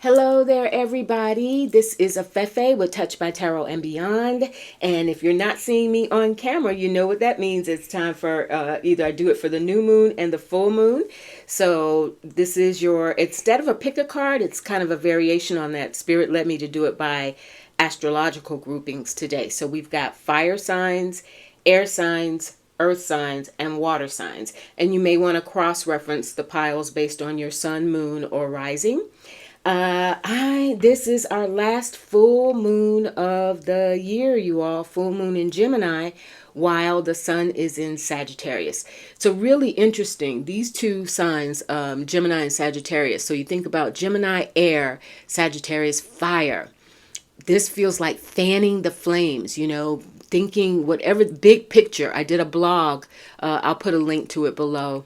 Hello there, everybody. This is Afefe with Touch by Tarot and Beyond. And if you're not seeing me on camera, you know what that means. It's time for either I do it for the new moon and the full moon. So this is instead of a pick a card, it's kind of a variation on that. Spirit led me to do it by astrological groupings today. So we've got fire signs, air signs, earth signs, and water signs. And you may want to cross-reference the piles based on your sun, moon, or rising. This is our last full moon of the year, you all. Full moon in Gemini, while the sun is in Sagittarius. So really interesting. These two signs, Gemini and Sagittarius. So you think about Gemini, air, Sagittarius, fire. This feels like fanning the flames, thinking whatever big picture. I did a blog. I'll put a link to it below.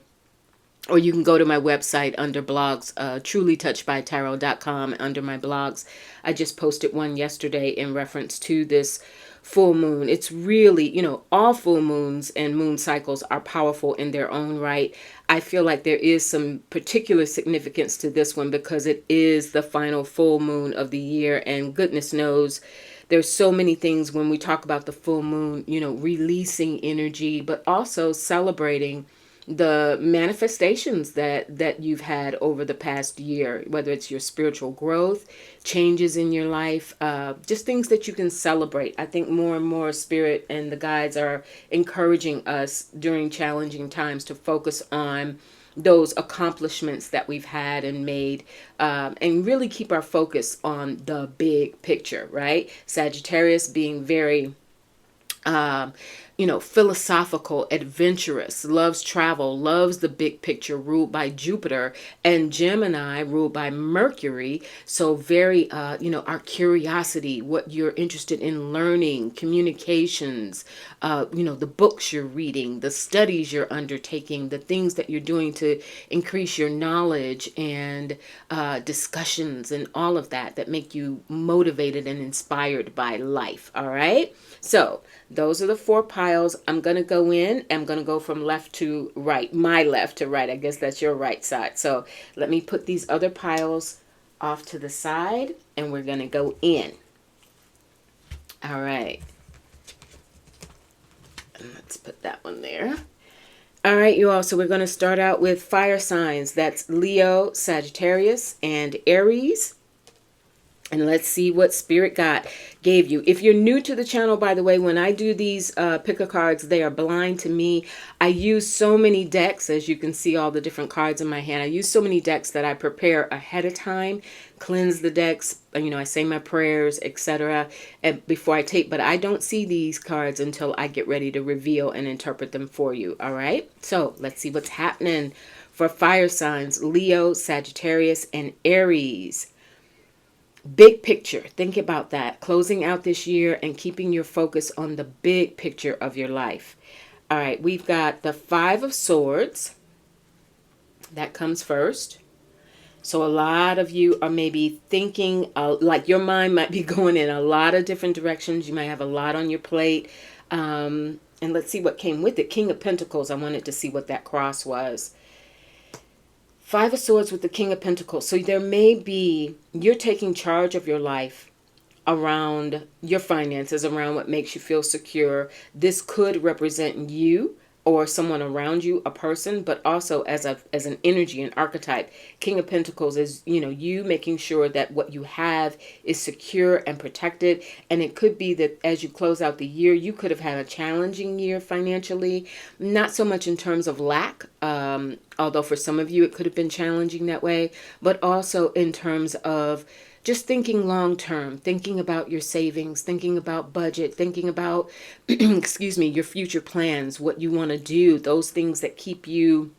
Or you can go to my website under blogs, trulytouchedbytarot.com. Under my blogs, I just posted one yesterday in reference to this full moon. It's really, all full moons and moon cycles are powerful in their own right. I feel like there is some particular significance to this one because it is the final full moon of the year. And goodness knows, there's so many things when we talk about the full moon, releasing energy, but also celebrating the manifestations that you've had over the past year, whether it's your spiritual growth, changes in your life, just things that you can celebrate. I think more and more Spirit and the guides are encouraging us during challenging times to focus on those accomplishments that we've had and made, and really keep our focus on the big picture, right? Sagittarius being very philosophical, adventurous, loves travel, loves the big picture, ruled by Jupiter, and Gemini ruled by Mercury. So very, our curiosity, what you're interested in learning, communications, the books you're reading, the studies you're undertaking, the things that you're doing to increase your knowledge and discussions and all of that make you motivated and inspired by life. All right. So those are the four piles. I'm going to go in. I'm going to go from left to right. My left to right. I guess that's your right side. So let me put these other piles off to the side and we're going to go in. All right. Let's put that one there. All right, you all. So we're going to start out with fire signs. That's Leo, Sagittarius, and Aries. And let's see what Spirit God gave you. If you're new to the channel, by the way, when I do these picker cards, they are blind to me. I use so many decks, as you can see all the different cards in my hand. I use so many decks that I prepare ahead of time, cleanse the decks, I say my prayers, etc. before I take. But I don't see these cards until I get ready to reveal and interpret them for you. All right. So let's see what's happening for fire signs, Leo, Sagittarius, and Aries. Big picture. Think about that. Closing out this year and keeping your focus on the big picture of your life. All right. We've got the Five of Swords. That comes first. So a lot of you are maybe thinking, like your mind might be going in a lot of different directions. You might have a lot on your plate. And let's see what came with it. King of Pentacles. I wanted to see what that cross was. Five of Swords with the King of Pentacles. So there may be, you're taking charge of your life around your finances, around what makes you feel secure. This could represent you or someone around you, a person, but also as an energy, an archetype. King of Pentacles is, you making sure that what you have is secure and protected. And it could be that as you close out the year, you could have had a challenging year financially, not so much in terms of lack, although for some of you it could have been challenging that way, but also in terms of just thinking long term, thinking about your savings, thinking about budget, thinking about, excuse me, your future plans, what you want to do, those things that keep you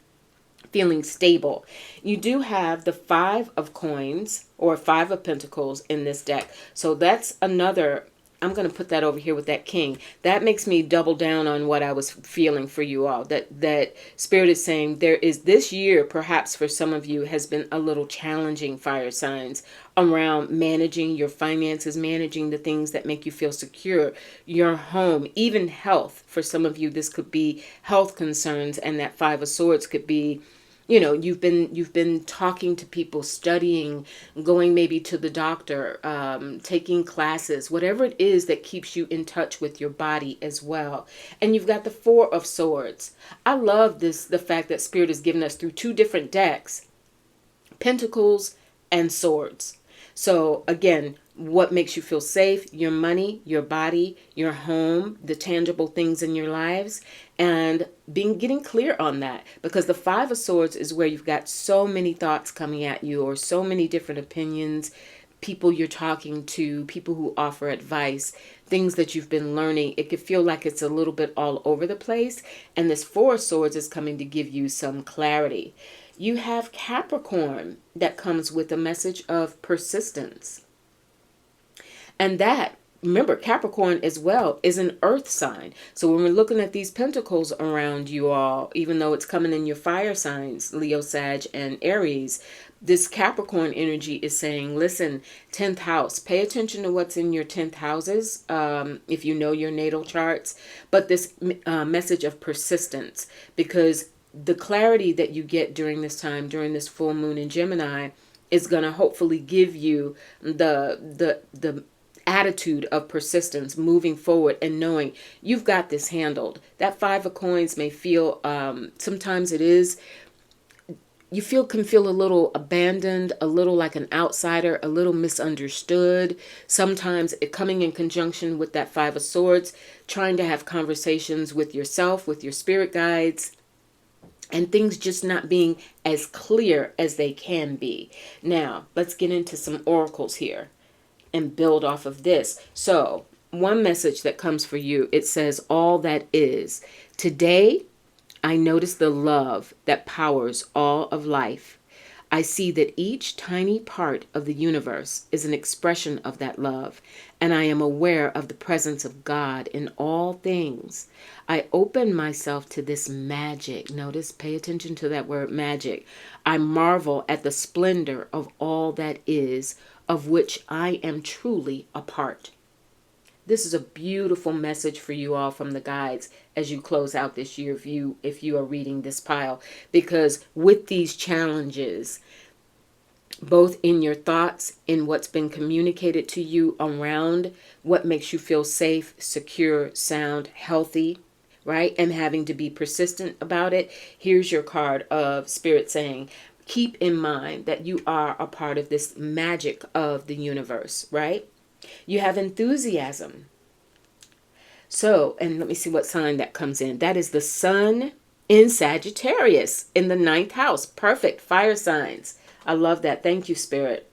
feeling stable. You do have the Five of Coins or Five of Pentacles in this deck. So that's another, I'm going to put that over here with that King. That makes me double down on what I was feeling for you all. That Spirit is saying there is this year, perhaps for some of you, has been a little challenging, fire signs, around managing your finances, managing the things that make you feel secure, your home, even health. For some of you, this could be health concerns, and that Five of Swords could be you've been talking to people, studying, going maybe to the doctor, taking classes, whatever it is that keeps you in touch with your body as well. And you've got the Four of Swords. I love the fact that Spirit has given us through two different decks, Pentacles and Swords. So again, what makes you feel safe? Your money, your body, your home, the tangible things in your lives, and getting clear on that, because the Five of Swords is where you've got so many thoughts coming at you, or so many different opinions, people you're talking to, people who offer advice, things that you've been learning. It could feel like it's a little bit all over the place, and this Four of Swords is coming to give you some clarity. You have Capricorn that comes with a message of persistence. And that, remember, Capricorn as well is an earth sign. So when we're looking at these pentacles around you all, even though it's coming in your fire signs, Leo, Sag, and Aries, this Capricorn energy is saying, listen, 10th house, pay attention to what's in your 10th houses, if you know your natal charts. But this message of persistence, because the clarity that you get during this time, during this full moon in Gemini, is going to hopefully give you the attitude of persistence, moving forward and knowing you've got this handled. That Five of Coins may feel, sometimes it is, you can feel a little abandoned, a little like an outsider, a little misunderstood. Sometimes it coming in conjunction with that Five of Swords, trying to have conversations with yourself, with your spirit guides, and things just not being as clear as they can be. Now, let's get into some oracles here and build off of this. So, one message that comes for you, it says, all that is. Today, I notice the love that powers all of life. I see that each tiny part of the universe is an expression of that love, and I am aware of the presence of God in all things. I open myself to this magic. Notice, pay attention to that word magic. I marvel at the splendor of all that is, of which I am truly a part. This is a beautiful message for you all from the guides as you close out this year, if you are reading this pile, because with these challenges, both in your thoughts, in what's been communicated to you around what makes you feel safe, secure, sound, healthy, right? And having to be persistent about it. Here's your card of Spirit saying, keep in mind that you are a part of this magic of the universe, right? You have enthusiasm. So, and let me see what sign that comes in. That is the sun in Sagittarius in the 9th house. Perfect. Fire signs. I love that. Thank you, Spirit.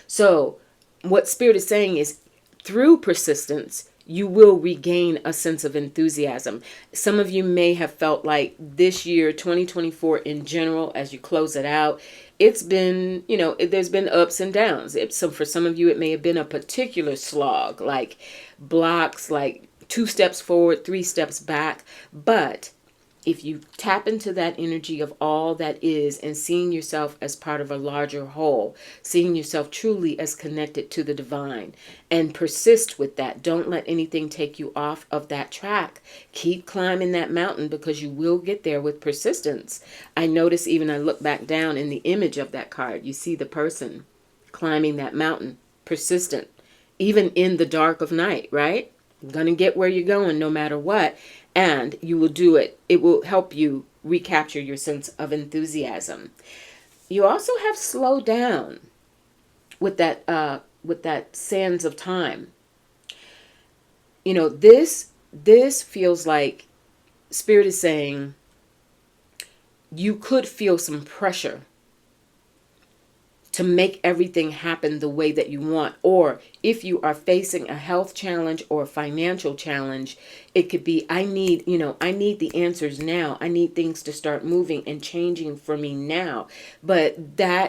So, what Spirit is saying is, through persistence, you will regain a sense of enthusiasm. Some of you may have felt like this year, 2024 in general, as you close it out, it's been, there's been ups and downs. So for some of you, it may have been a particular slog, like blocks, like 2 steps forward, 3 steps back. But if you tap into that energy of all that is and seeing yourself as part of a larger whole, seeing yourself truly as connected to the divine, and persist with that. Don't let anything take you off of that track. Keep climbing that mountain, because you will get there with persistence. I notice, even I look back down in the image of that card, you see the person climbing that mountain, persistent, even in the dark of night, right? You're going to get where you're going no matter what. And you will do it. It will help you recapture your sense of enthusiasm. You also have slow down with that sands of time. This feels like Spirit is saying you could feel some pressure to make everything happen the way that you want. Or if you are facing a health challenge or a financial challenge, it could be, I need the answers now. I need things to start moving and changing for me now. But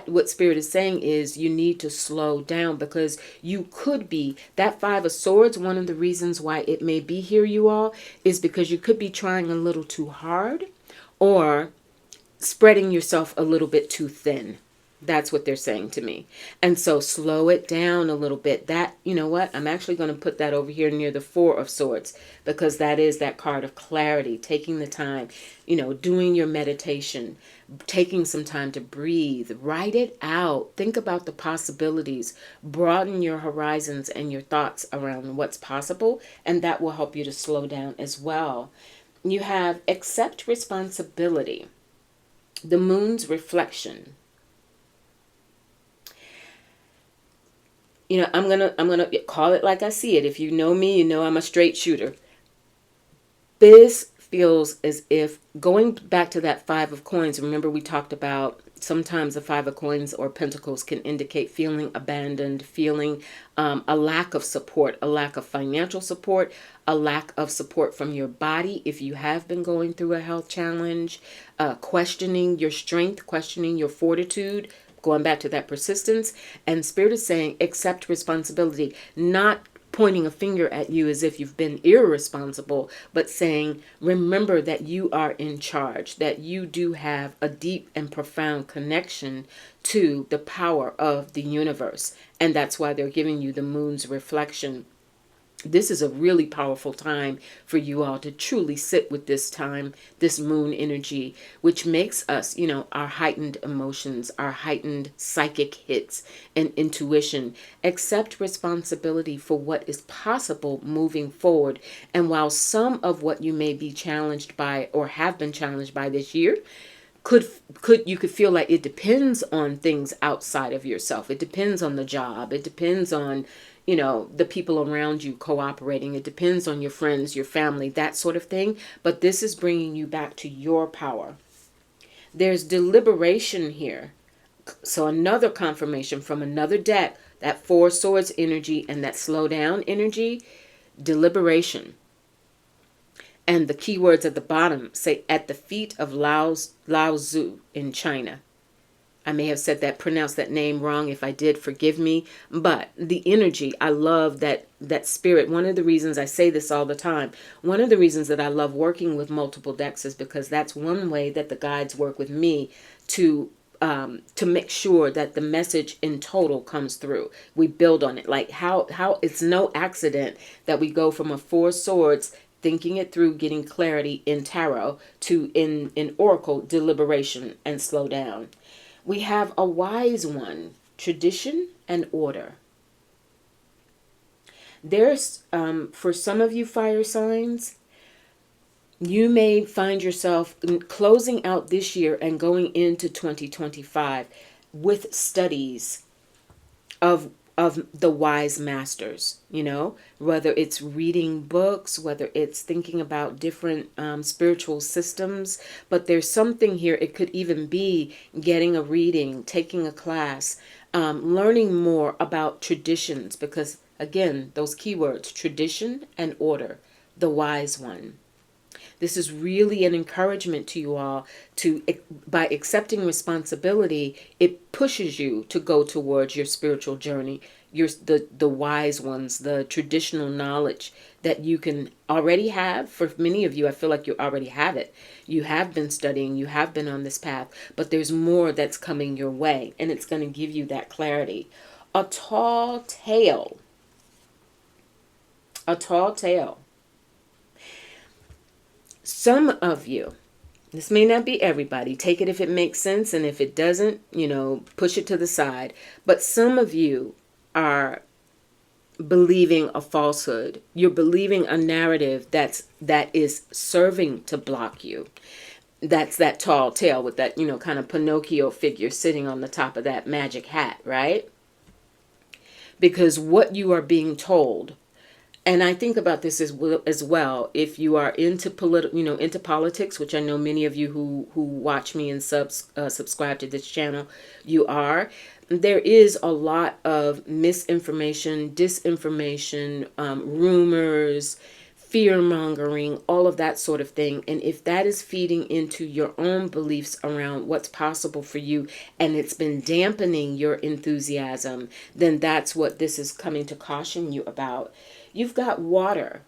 what Spirit is saying is you need to slow down, because you could be, that Five of Swords, one of the reasons why it may be here, you all, is because you could be trying a little too hard or spreading yourself a little bit too thin. That's what they're saying to me. And so slow it down a little bit. That, you know what? I'm actually going to put that over here near the Four of Swords, because that is that card of clarity, taking the time, doing your meditation, taking some time to breathe, write it out, think about the possibilities, broaden your horizons and your thoughts around what's possible, and that will help you to slow down as well. You have accept responsibility, the moon's reflection. I'm gonna call it like I see it. If you know me, you know I'm a straight shooter. This feels as if, going back to that Five of Coins, remember we talked about sometimes the Five of Coins or Pentacles can indicate feeling abandoned, feeling a lack of support, a lack of financial support, a lack of support from your body if you have been going through a health challenge, questioning your strength, questioning your fortitude, going back to that persistence. And Spirit is saying accept responsibility, not pointing a finger at you as if you've been irresponsible, but saying, remember that you are in charge, that you do have a deep and profound connection to the power of the universe. And that's why they're giving you the moon's reflection. This is a really powerful time for you all to truly sit with this time, this moon energy, which makes us, our heightened emotions, our heightened psychic hits and intuition, accept responsibility for what is possible moving forward. And while some of what you may be challenged by or have been challenged by this year, could you could feel like it depends on things outside of yourself. It depends on the job. It depends on the people around you cooperating. It depends on your friends, your family, that sort of thing. But this is bringing you back to your power. There's deliberation here. So another confirmation from another deck, that Four Swords energy and that slow down energy, deliberation. And the keywords at the bottom say at the feet of Lao Tzu in China. I may have pronounced that name wrong. If I did, forgive me. But the energy, I love that spirit. One of the reasons I say this all the time, one of the reasons that I love working with multiple decks is because that's one way that the guides work with me to make sure that the message in total comes through. We build on it. Like how it's no accident that we go from a Four Swords, thinking it through, getting clarity in tarot, to in oracle, deliberation and slow down. We have a wise one, tradition and order. There's, for some of you fire signs, you may find yourself closing out this year and going into 2025 with studies of the wise masters, whether it's reading books, whether it's thinking about different spiritual systems. But there's something here. It could even be getting a reading, taking a class, learning more about traditions, because again, those keywords, tradition and order, the wise one. This is really an encouragement to you all to, by accepting responsibility, it pushes you to go towards your spiritual journey, the wise ones, the traditional knowledge that you can already have. For many of you, I feel like you already have it. You have been studying, you have been on this path, but there's more that's coming your way, and it's going to give you that clarity. A tall tale. A tall tale. Some of you, this may not be everybody, take it if it makes sense, and if it doesn't, push it to the side. But some of you are believing a falsehood. You're believing a narrative that is serving to block you. That's that tall tale with that, kind of Pinocchio figure sitting on the top of that magic hat, right? Because what you are being told, and I think about this as well. If you are into into politics, which I know many of you who watch me and subscribe to this channel, you are. There is a lot of misinformation, disinformation, rumors, fear-mongering, all of that sort of thing. And if that is feeding into your own beliefs around what's possible for you, and it's been dampening your enthusiasm, then that's what this is coming to caution you about. You've got water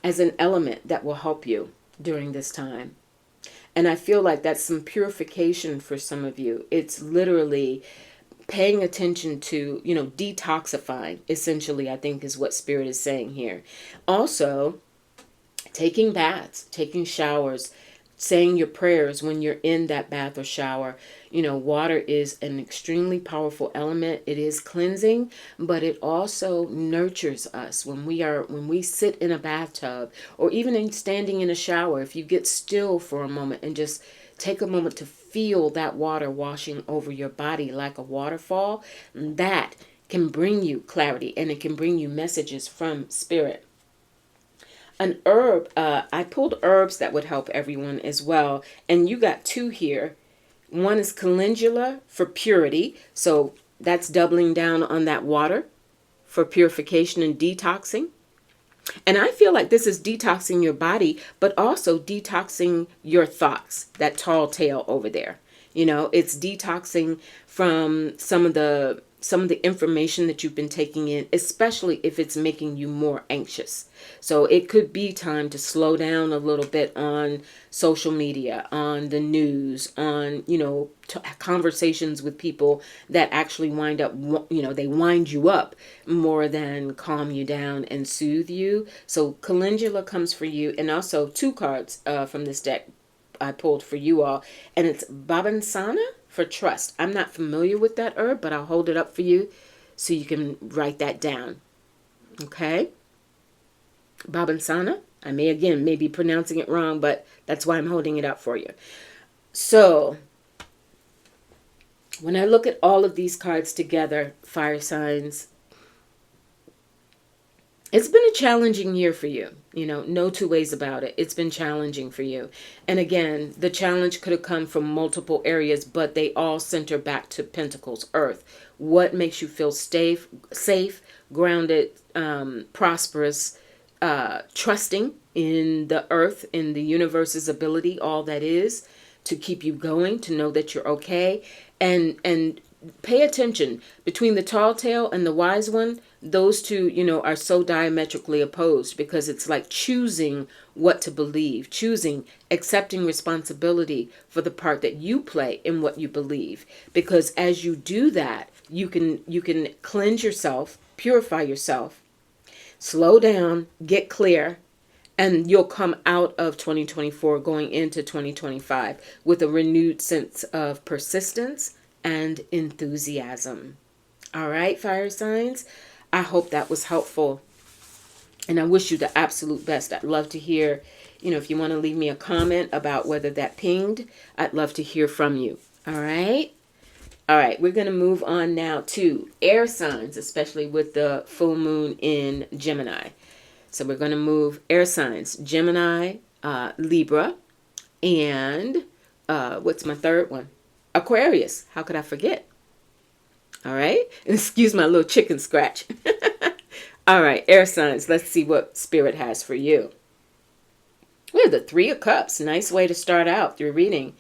as an element that will help you during this time. And I feel like that's some purification for some of you. It's literally paying attention to, detoxifying, essentially, I think is what Spirit is saying here. Also, taking baths, taking showers, saying your prayers when you're in that bath or shower. Water is an extremely powerful element. It is cleansing, but it also nurtures us. When we sit in a bathtub, or even in standing in a shower, if you get still for a moment and just take a moment to feel that water washing over your body like a waterfall, that can bring you clarity, and it can bring you messages from Spirit. An herb, I pulled herbs that would help everyone as well. And you got two here. One is calendula for purity. So that's doubling down on that water for purification and detoxing. And I feel like this is detoxing your body, but also detoxing your thoughts, that tall tale over there. It's detoxing from some of the information that you've been taking in, especially if it's making you more anxious. So it could be time to slow down a little bit on social media, on the news, on, conversations with people that actually wind up, they wind you up more than calm you down and soothe you. So calendula comes for you. And also two cards from this deck I pulled for you all. And it's Babansana for trust. I'm not familiar with that herb, but I'll hold it up for you so you can write that down. Okay? Babansana. I may be pronouncing it wrong, but that's why I'm holding it up for you. So, when I look at all of these cards together, fire signs, it's been a challenging year for you. No two ways about it. It's been challenging for you. And again, the challenge could have come from multiple areas, but they all center back to Pentacles, Earth. What makes you feel safe, grounded, prosperous, trusting in the Earth, in the universe's ability, all that is, to keep you going, to know that you're okay. And pay attention. Between the tall tale and the wise one, those two, are so diametrically opposed, because it's like choosing what to believe, choosing, accepting responsibility for the part that you play in what you believe. Because as you do that, you can cleanse yourself, purify yourself, slow down, get clear, and you'll come out of 2024 going into 2025 with a renewed sense of persistence and enthusiasm. All right, fire signs. I hope that was helpful. And I wish you the absolute best. I'd love to hear, if you want to leave me a comment about whether that pinged, I'd love to hear from you. All right. All right. We're going to move on now to air signs, especially with the full moon in Gemini. So we're going to move air signs, Gemini, Libra, and what's my third one? Aquarius. How could I forget? All right. Excuse my little chicken scratch. All right. Air signs. Let's see what Spirit has for you. We have the Three of Cups. Nice way to start out your reading.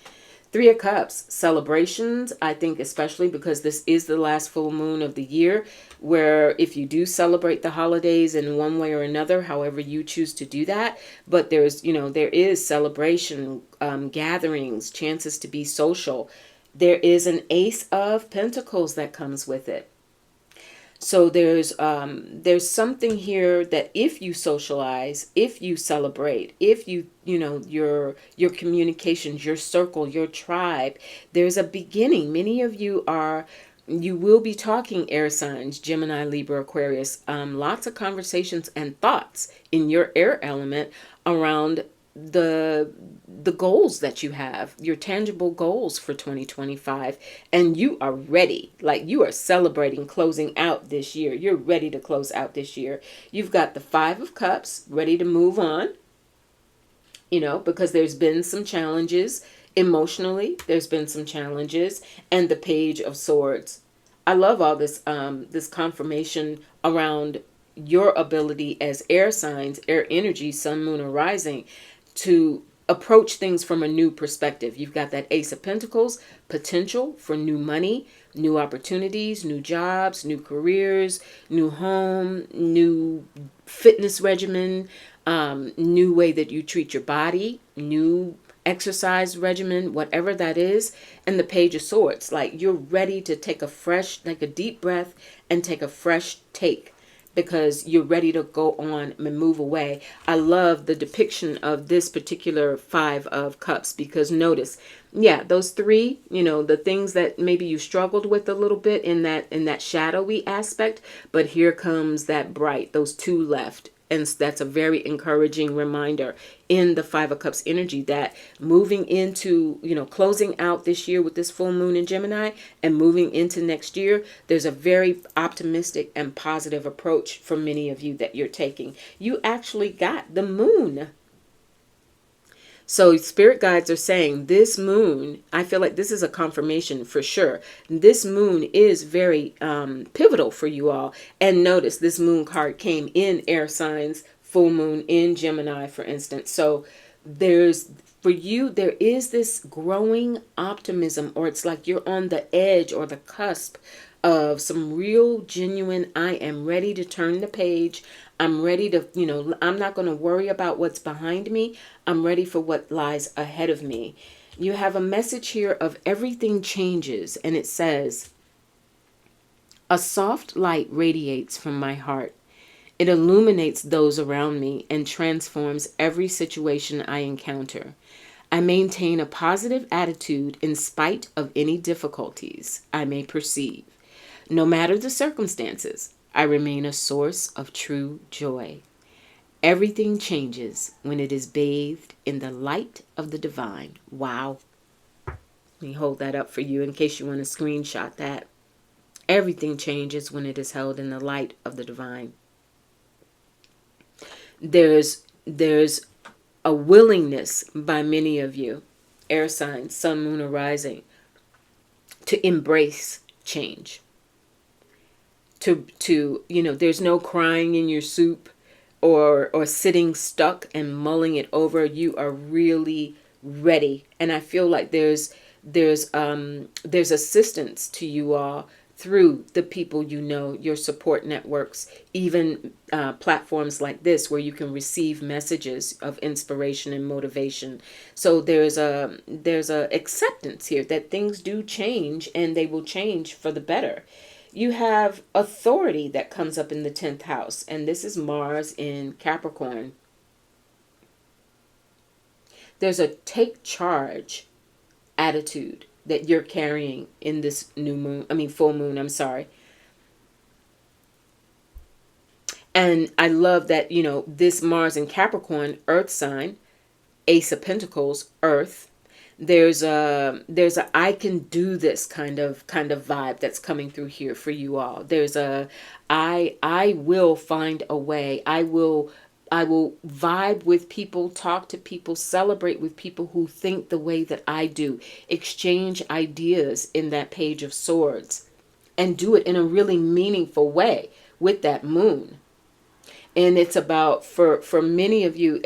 Three of Cups. Celebrations. I think especially because this is the last full moon of the year, where if you do celebrate the holidays in one way or another, however you choose to do that, but there is celebration, gatherings, chances to be social. There is an Ace of Pentacles that comes with it. So there's something here that if you socialize, if you celebrate, if your communications, your circle, your tribe, there's a beginning. Many of you will be talking air signs, Gemini, Libra, Aquarius, lots of conversations and thoughts in your air element around the goals that you have, your tangible goals for 2025, and you are ready. Like, you are celebrating closing out this year. You're ready to close out this year. You've got the Five of Cups ready to move on, because there's been some challenges emotionally. There's been some challenges, and the Page of Swords. I love all this confirmation around your ability as air signs, air energy, sun, moon, or rising, to approach things from a new perspective. You've got that Ace of Pentacles, potential for new money, new opportunities, new jobs, new careers, new home, new fitness regimen, new way that you treat your body, new exercise regimen, whatever that is, and the Page of Swords. Like you're ready to take a fresh, like a deep breath and take a fresh take, because you're ready to go on and move away. I love the depiction of this particular Five of Cups, because notice, yeah, those three, the things that maybe you struggled with a little bit in that shadowy aspect, but here comes that bright, those two left. And that's a very encouraging reminder in the Five of Cups energy that moving into, closing out this year with this full moon in Gemini and moving into next year, there's a very optimistic and positive approach for many of you that you're taking. You actually got the moon. So spirit guides are saying this moon, I feel like this is a confirmation for sure. This moon is very pivotal for you all. And notice this moon card came in air signs, full moon in Gemini, for instance. So for you, there is this growing optimism, or it's like you're on the edge or the cusp of some real genuine, I am ready to turn the page. I'm ready to, I'm not going to worry about what's behind me. I'm ready for what lies ahead of me. You have a message here of everything changes, and it says, a soft light radiates from my heart. It illuminates those around me and transforms every situation I encounter. I maintain a positive attitude in spite of any difficulties I may perceive. No matter the circumstances, I remain a source of true joy. Everything changes when it is bathed in the light of the divine. Wow. Let me hold that up for you in case you want to screenshot that. Everything changes when it is held in the light of the divine. There's a willingness by many of you, air signs, sun, moon, or rising, to embrace change. There's no crying in your soup or sitting stuck and mulling it over. You are really ready. And I feel like there's assistance to you all through the people your support networks, even platforms like this where you can receive messages of inspiration and motivation. So there's a acceptance here that things do change, and they will change for the better. You have authority that comes up in the 10th house, and this is Mars in Capricorn. There's a take charge attitude that you're carrying in this full moon, I'm sorry. And I love that, this Mars in Capricorn, earth sign, Ace of Pentacles, earth. There's a I can do this kind of vibe that's coming through here for you all. There's a I will find a way. I will vibe with people, talk to people, celebrate with people who think the way that I do, exchange ideas in that Page of Swords, and do it in a really meaningful way with that moon. And it's about, for many of you,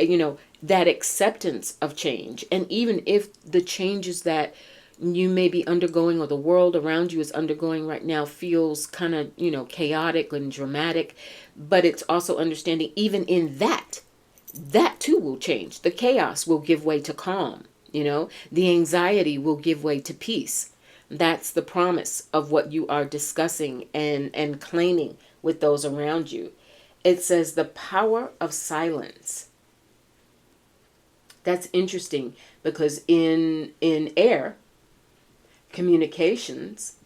that acceptance of change. And even if the changes that you may be undergoing or the world around you is undergoing right now feels kind of, chaotic and dramatic, but it's also understanding even in that too will change. The chaos will give way to calm, the anxiety will give way to peace. That's the promise of what you are discussing and claiming with those around you. It says the power of silence. That's interesting because in air communications,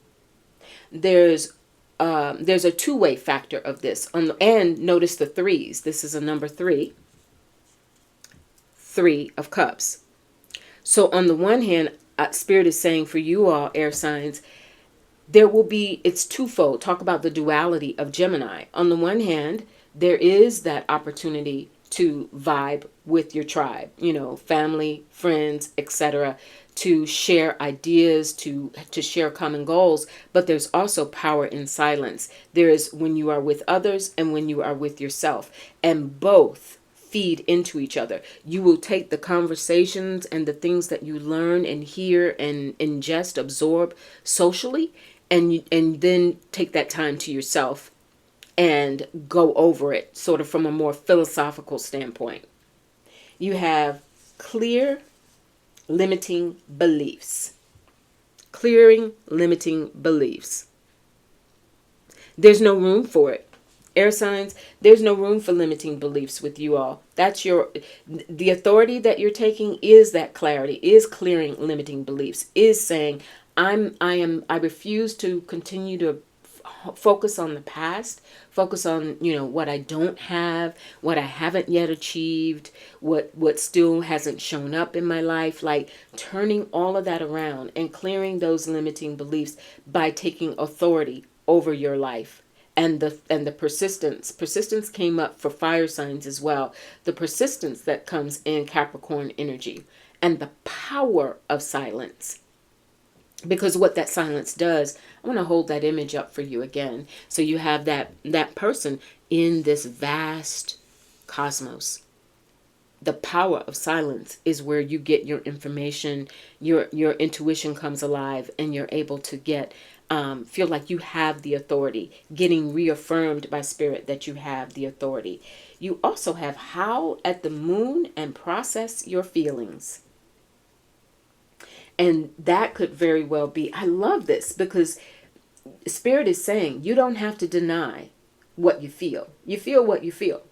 there's a two-way factor of this. And notice the threes. This is a number 3. 3 of Cups. So on the one hand, Spirit is saying for you all, air signs, it's twofold. Talk about the duality of Gemini. On the one hand, there is that opportunity to vibe with your tribe, family, friends, etc., to share ideas, to share common goals. But there's also power in silence. There is when you are with others and when you are with yourself, and both feed into each other. You will take the conversations and the things that you learn and hear and ingest, absorb socially, and then take that time to yourself and go over it sort of from a more philosophical standpoint. You have clear limiting beliefs. Clearing limiting beliefs. There's no room for it. Air signs, there's no room for limiting beliefs with you all. The authority that you're taking is that clarity, is clearing limiting beliefs, is saying, I refuse to continue to focus on the past, focus on, what I don't have, what I haven't yet achieved, what still hasn't shown up in my life, like turning all of that around and clearing those limiting beliefs by taking authority over your life. And the persistence came up for fire signs as well. The persistence that comes in Capricorn energy, and the power of silence. Because what that silence does, I want to hold that image up for you again. So you have that person in this vast cosmos. The power of silence is where you get your information, your intuition comes alive, and you're able to feel like you have the authority, getting reaffirmed by spirit that you have the authority. You also have howl at the moon and process your feelings. And that could very well be, I love this, because spirit is saying you don't have to deny what you feel. You feel what you feel.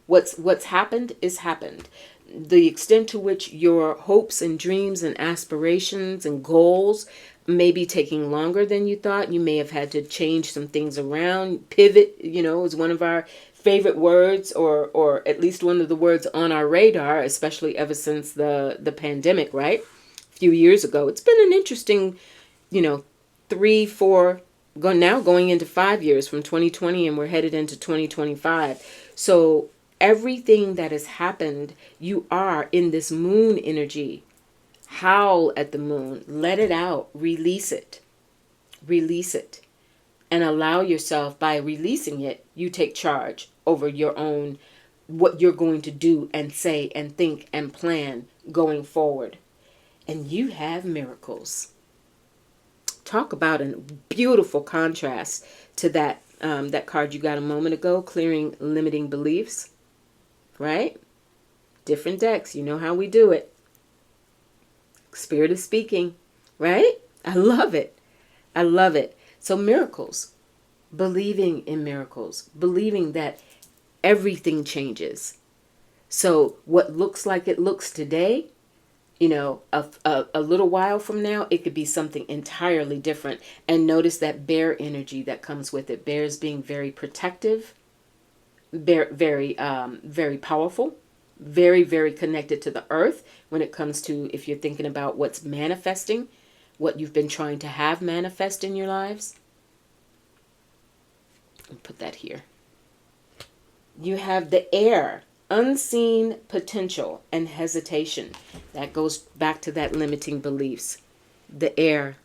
What's happened is happened. The extent to which your hopes and dreams and aspirations and goals may be taking longer than you thought. You may have had to change some things around. Pivot, is one of our favorite words, or at least one of the words on our radar, especially ever since the pandemic, right? A few years ago. It's been an interesting, 3, 4, going into 5 years from 2020, and we're headed into 2025. So everything that has happened, you are in this moon energy. Howl at the moon. Let it out. Release it. Release it. And allow yourself, by releasing it, you take charge over your own, what you're going to do and say and think and plan going forward. And you have miracles. Talk about a beautiful contrast to that card you got a moment ago, clearing limiting beliefs, right? Different decks, you know how we do it. Spirit is speaking, right? I love it. I love it. So miracles, believing in miracles, believing that everything changes. So what looks like it looks today, a little while from now, it could be something entirely different. And notice that bear energy that comes with it. Bears being very protective, very powerful, very, very connected to the earth when it comes to, if you're thinking about what's manifesting, what you've been trying to have manifest in your lives. I'll put that here. You have the air. Unseen potential and hesitation. That goes back to that limiting beliefs. The air.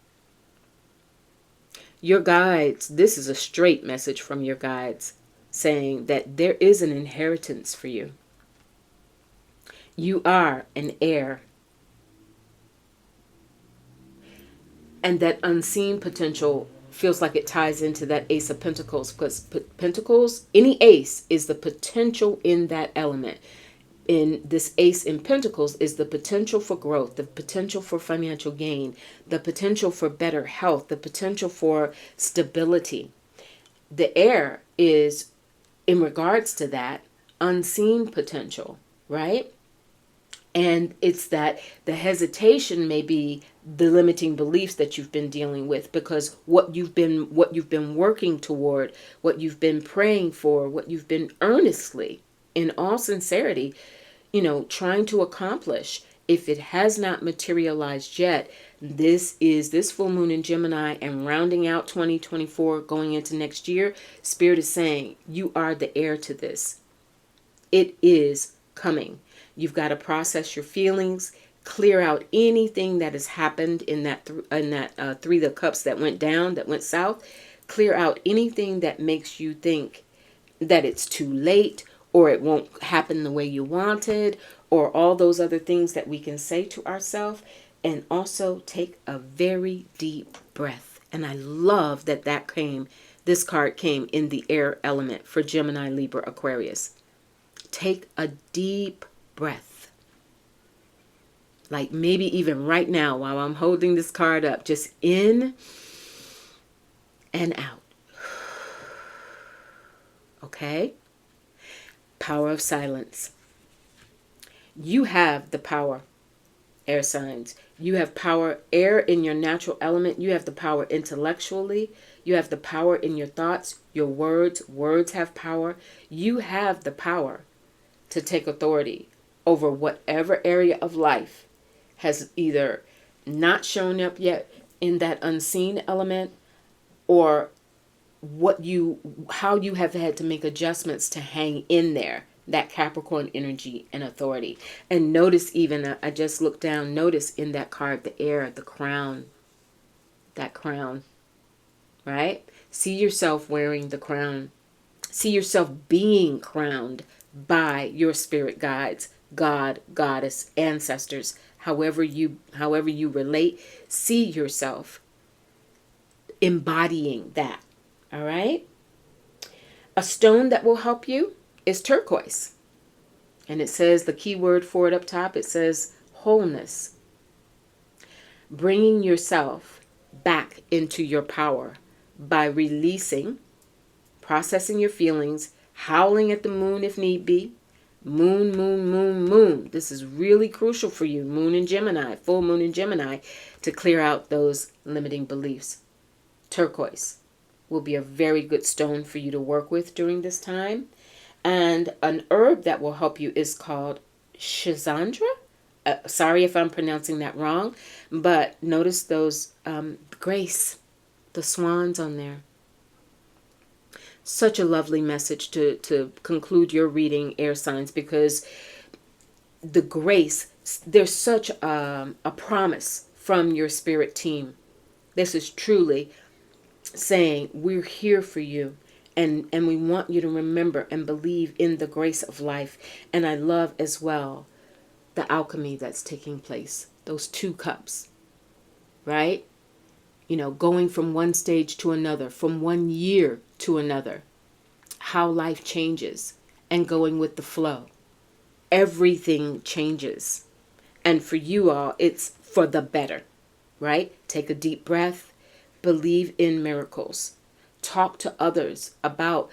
Your guides. This is a straight message from your guides saying that there is an inheritance for you. You are an heir. And that unseen potential feels like it ties into that Ace of Pentacles, because Pentacles, any ace is the potential in that element. In this Ace in Pentacles is the potential for growth, the potential for financial gain, the potential for better health, the potential for stability. The air is, in regards to that, unseen potential, right? And it's that the hesitation may be the limiting beliefs that you've been dealing with, because what you've been working toward, what you've been praying for, what you've been earnestly, in all sincerity, trying to accomplish, if it has not materialized yet, this full moon in Gemini and rounding out 2024 going into next year, Spirit is saying you are the heir to this. It is coming. You've got to process your feelings, clear out anything that has happened in that Three of Cups that went down, that went south. Clear out anything that makes you think that it's too late, or it won't happen the way you wanted, or all those other things that we can say to ourselves. And also take a very deep breath. And I love that this card came in the air element for Gemini, Libra, Aquarius. Take a deep breath. Like maybe even right now while I'm holding this card up, just in and out. Okay? Power of silence. You have the power, air signs. You have power, air in your natural element. You have the power intellectually. You have the power in your thoughts, your words. Words have power. You have the power to take authority over whatever area of life has either not shown up yet in that unseen element, or how you have had to make adjustments to hang in there, that Capricorn energy and authority. And notice even, I just looked down, notice in that card, the air, the crown, that crown, right? See yourself wearing the crown. See yourself being crowned by your spirit guides, God, goddess, ancestors, however you relate. See yourself embodying that. All right. A stone that will help you is turquoise. And it says, the key word for it up top, it says wholeness. Bringing yourself back into your power by releasing, processing your feelings, howling at the moon if need be. Moon, moon, moon, moon. This is really crucial for you. Moon in Gemini, full moon in Gemini, to clear out those limiting beliefs. Turquoise will be a very good stone for you to work with during this time. And an herb that will help you is called Shizandra. Sorry if I'm pronouncing that wrong, but notice those grace, the swans on there. Such a lovely message to conclude your reading, air signs, because the grace, there's such a promise from your spirit team. This is truly saying, we're here for you, and we want you to remember and believe in the grace of life. And I love as well the alchemy that's taking place, those 2 cups, right? You know, going from one stage to another, from one year to another, how life changes, and going with the flow. Everything changes. And for you all, it's for the better, right? Take a deep breath. Believe in miracles. Talk to others about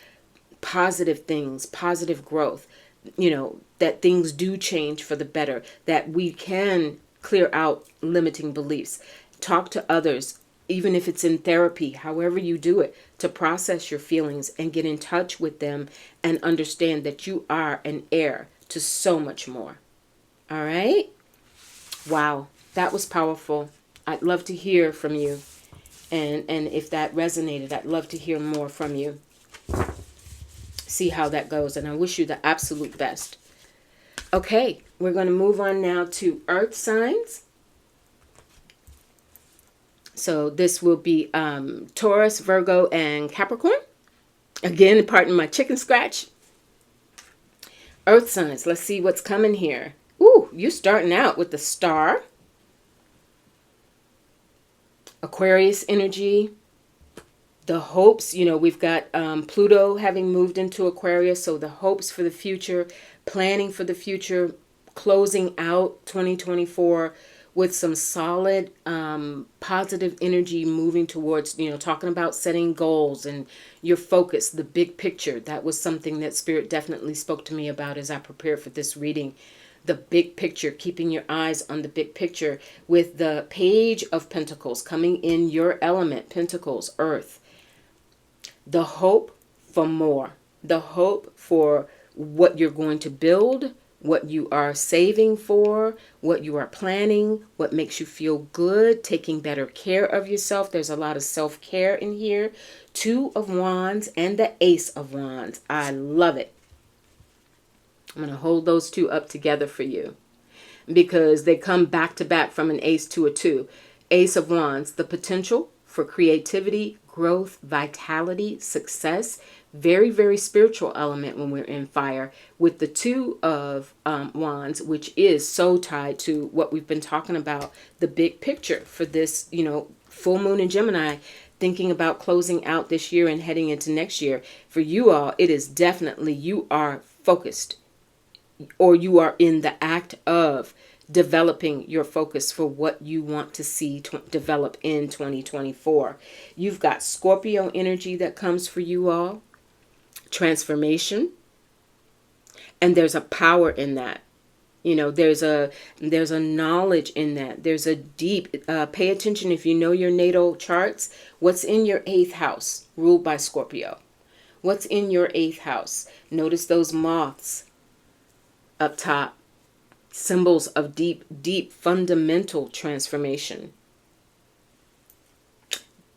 positive things, positive growth, you know, that things do change for the better, that we can clear out limiting beliefs. Talk to others, even if it's in therapy, however you do it, to process your feelings and get in touch with them and understand that you are an heir to so much more. All right? Wow, that was powerful. I'd love to hear from you. And if that resonated, I'd love to hear more from you. See how that goes. And I wish you the absolute best. Okay, we're going to move on now to earth signs. So this will be Taurus, Virgo, and Capricorn. Again, pardon my chicken scratch. Earth signs. Let's see what's coming here. Ooh, you're starting out with the star. Aquarius energy, the hopes, you know, we've got Pluto having moved into Aquarius, so the hopes for the future, planning for the future, closing out 2024 with some solid positive energy, moving towards, you know, talking about setting goals and your focus, the big picture. That was something that Spirit definitely spoke to me about as I prepared for this reading. The big picture, keeping your eyes on the big picture, with the Page of Pentacles coming in your element, Pentacles, Earth. The hope for more, the hope for what you're going to build, what you are saving for, what you are planning, what makes you feel good, taking better care of yourself. There's a lot of self-care in here. 2 of Wands and the Ace of Wands. I love it. I'm going to hold those 2 up together for you because they come back to back from an ace to a 2. Ace of Wands, the potential for creativity, growth, vitality, success. Very, very spiritual element when we're in fire. With the 2 of Wands, which is so tied to what we've been talking about, the big picture for this, you know, full moon in Gemini, thinking about closing out this year and heading into next year. For you all, it is definitely, you are focused, or you are in the act of developing your focus for what you want to see develop in 2024. You've got Scorpio energy that comes for you all, transformation, and there's a power in that. You know, there's a knowledge in that. There's a deep, pay attention if you know your natal charts. What's in your 8th house, ruled by Scorpio? What's in your 8th house? Notice those moths up top. Symbols of deep, deep, fundamental transformation.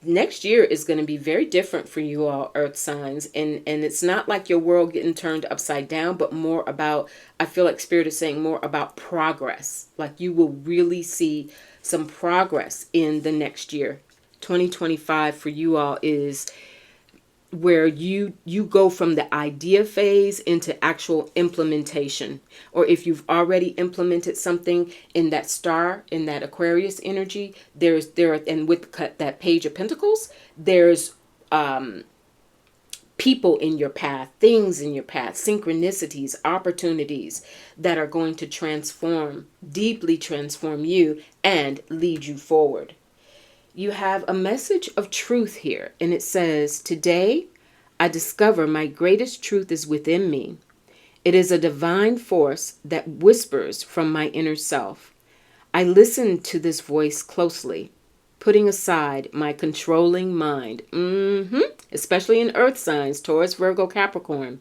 Next year is going to be very different for you all, earth signs, and it's not like your world getting turned upside down, but more about, I feel like Spirit is saying more about progress. Like you will really see some progress in the next year. 2025 for you all is where you go from the idea phase into actual implementation. Or if you've already implemented something in that star, in that Aquarius energy, and with that Page of Pentacles, there's people in your path, things in your path, synchronicities, opportunities that are going to transform, deeply transform you and lead you forward. You have a message of truth here, and it says, today I discover my greatest truth is within me. It is a divine force that whispers from my inner self. I listen to this voice closely, putting aside my controlling mind, especially in earth signs, Taurus, Virgo, Capricorn.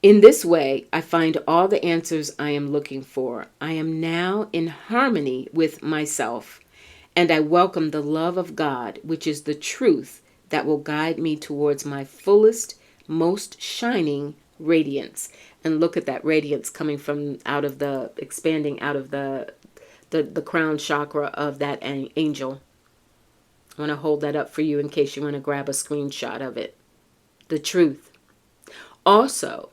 In this way, I find all the answers I am looking for. I am now in harmony with myself. And I welcome the love of God, which is the truth that will guide me towards my fullest, most shining radiance. And look at that radiance coming from expanding out of the crown chakra of that angel. I want to hold that up for you in case you want to grab a screenshot of it. The truth. Also,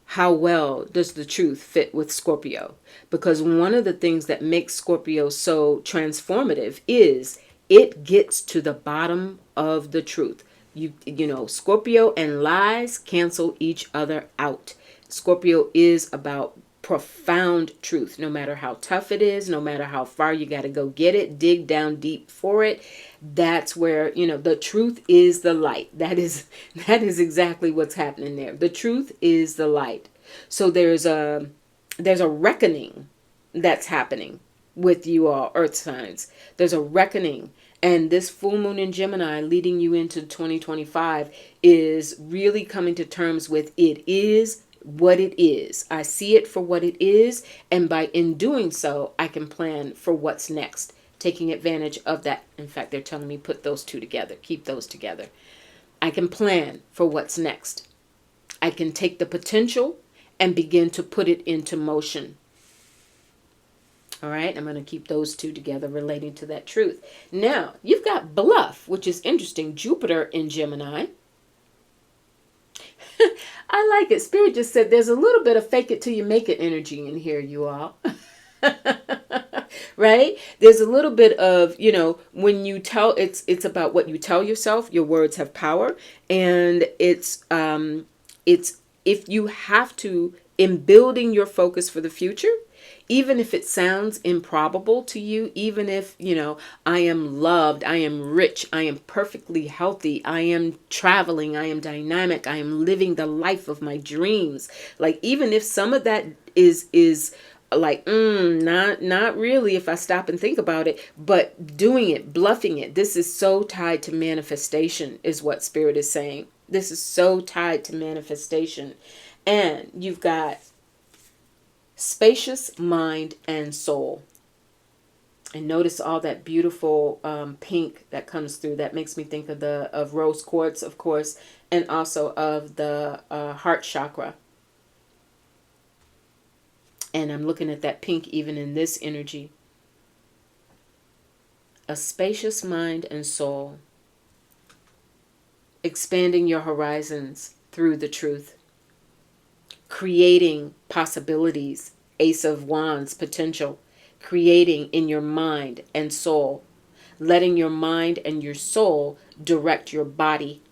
how well does the truth fit with Scorpio? Because one of the things that makes Scorpio so transformative is it gets to the bottom of the truth. You know, Scorpio and lies cancel each other out. Scorpio is about profound truth, no matter how tough it is, no matter how far you got to go get it, dig down deep for it. That's where, you know, the truth is the light. That is exactly what's happening there. The truth is the light. So there's a reckoning that's happening with you all, earth signs. There's a reckoning. And this full moon in Gemini leading you into 2025 is really coming to terms with it is what it is. I see it for what it is. And in doing so, I can plan for what's next, taking advantage of that. In fact, they're telling me put those two together, keep those together. I can plan for what's next. I can take the potential and begin to put it into motion. All right, I'm going to keep those two together relating to that truth. Now, you've got bluff, which is interesting. Jupiter in Gemini. I like it. Spirit just said there's a little bit of fake it till you make it energy in here, you all. Right? There's a little bit of, you know, when you tell, it's about what you tell yourself. Your words have power. And it's if you have to, in building your focus for the future, even if it sounds improbable to you, even if, you know, I am loved, I am rich, I am perfectly healthy, I am traveling, I am dynamic, I am living the life of my dreams. Like, even if some of that is like, not really if I stop and think about it, but doing it, bluffing it, this is so tied to manifestation is what Spirit is saying. This is so tied to manifestation. And you've got spacious mind and soul. And notice all that beautiful pink that comes through. That makes me think of rose quartz, of course, and also of the heart chakra. And I'm looking at that pink even in this energy. A spacious mind and soul. Expanding your horizons through the truth. Creating possibilities, Ace of Wands, potential, creating in your mind and soul, letting your mind and your soul direct your body,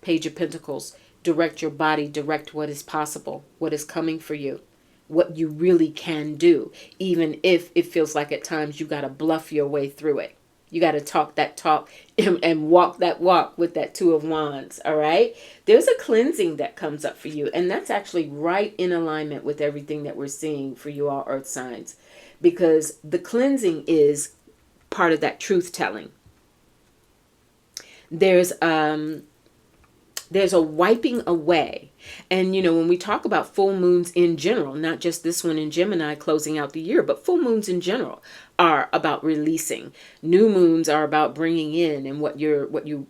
Page of Pentacles, direct your body, direct what is possible, what is coming for you, what you really can do, even if it feels like at times you got to bluff your way through it. You got to talk that talk and walk that walk with that Two of Wands, all right? There's a cleansing that comes up for you, and that's actually right in alignment with everything that we're seeing for you all earth signs, because the cleansing is part of that truth telling. There's a wiping away. And, when we talk about full moons in general, not just this one in Gemini closing out the year, but full moons in general are about releasing. New moons are about bringing in and what you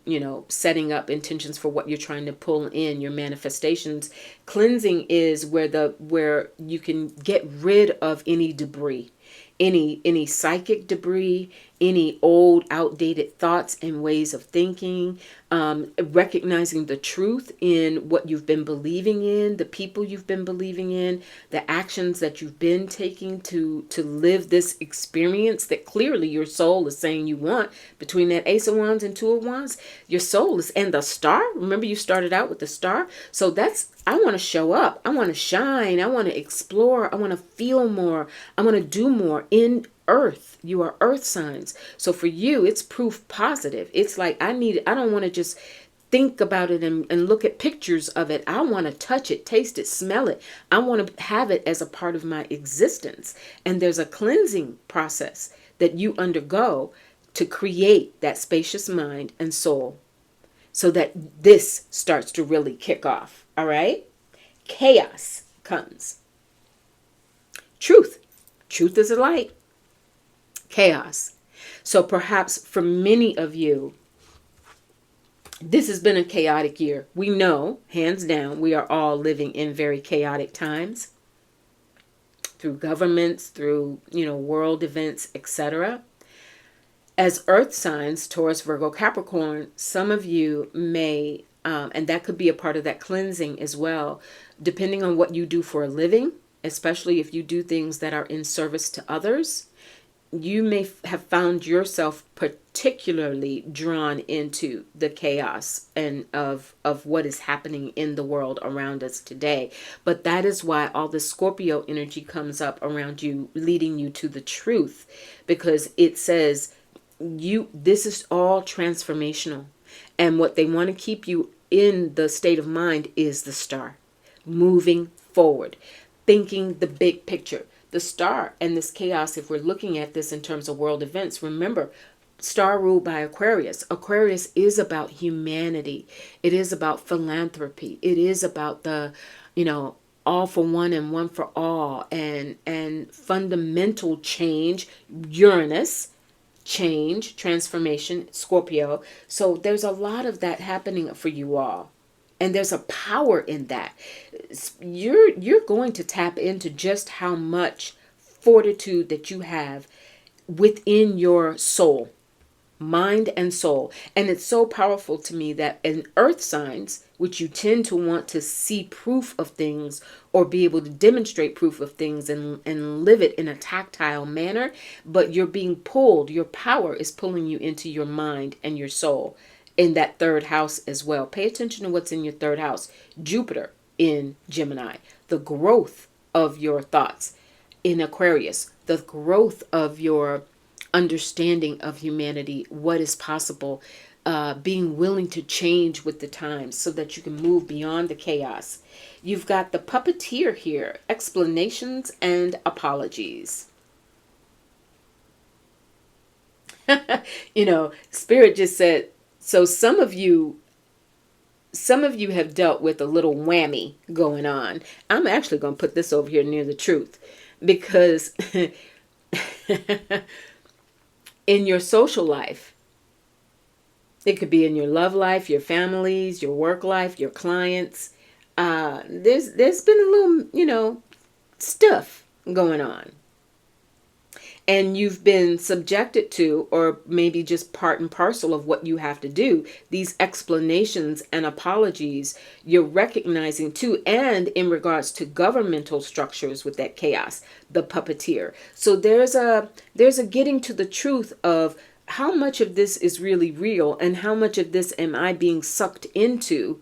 setting up intentions for what you're trying to pull in, your manifestations. Cleansing is where you can get rid of any debris, any psychic debris, any old outdated thoughts and ways of thinking, recognizing the truth in what you've been believing in, the people you've been believing in, the actions that you've been taking to live this experience that clearly your soul is saying you want. Between that Ace of Wands and Two of Wands, your soul is, and the star, remember you started out with the star, so that's, I want to show up, I want to shine, I want to explore, I want to feel more, I want to do more in earth. You are earth signs. So for you, it's proof positive. It's like, I don't want to just think about it and look at pictures of it. I want to touch it, taste it, smell it. I want to have it as a part of my existence. And there's a cleansing process that you undergo to create that spacious mind and soul so that this starts to really kick off. All right? Chaos comes. Truth. Truth is a light. Chaos. So perhaps for many of you, this has been a chaotic year. We know, hands down, we are all living in very chaotic times through governments, through, world events, etc. As earth signs, Taurus, Virgo, Capricorn, some of you may, and that could be a part of that cleansing as well, depending on what you do for a living, especially if you do things that are in service to others. You may have found yourself particularly drawn into the chaos and of what is happening in the world around us today. But that is why all the Scorpio energy comes up around you, leading you to the truth, because it says this is all transformational. And what they want to keep you in the state of mind is the star, moving forward, thinking the big picture. The star and this chaos, if we're looking at this in terms of world events, remember, star ruled by Aquarius. Aquarius is about humanity. It is about philanthropy. It is about the, all for one and one for all, and fundamental change. Uranus, change, transformation, Scorpio. So there's a lot of that happening for you all. And there's a power in that. You're going to tap into just how much fortitude that you have within your soul, mind and soul. And it's so powerful to me that in earth signs, which you tend to want to see proof of things or be able to demonstrate proof of things and live it in a tactile manner, but you're being pulled, your power is pulling you into your mind and your soul. In that third house as well. Pay attention to what's in your third house. Jupiter in Gemini. The growth of your thoughts in Aquarius. The growth of your understanding of humanity. What is possible. Being willing to change with the times so that you can move beyond the chaos. You've got the puppeteer here. Explanations and apologies. Spirit just said, so some of you have dealt with a little whammy going on. I'm actually going to put this over here near the truth, because in your social life, it could be in your love life, your families, your work life, your clients. There's been a little, stuff going on. And you've been subjected to, or maybe just part and parcel of what you have to do, these explanations and apologies you're recognizing too, and in regards to governmental structures with that chaos, the puppeteer. So there's a getting to the truth of how much of this is really real and how much of this am I being sucked into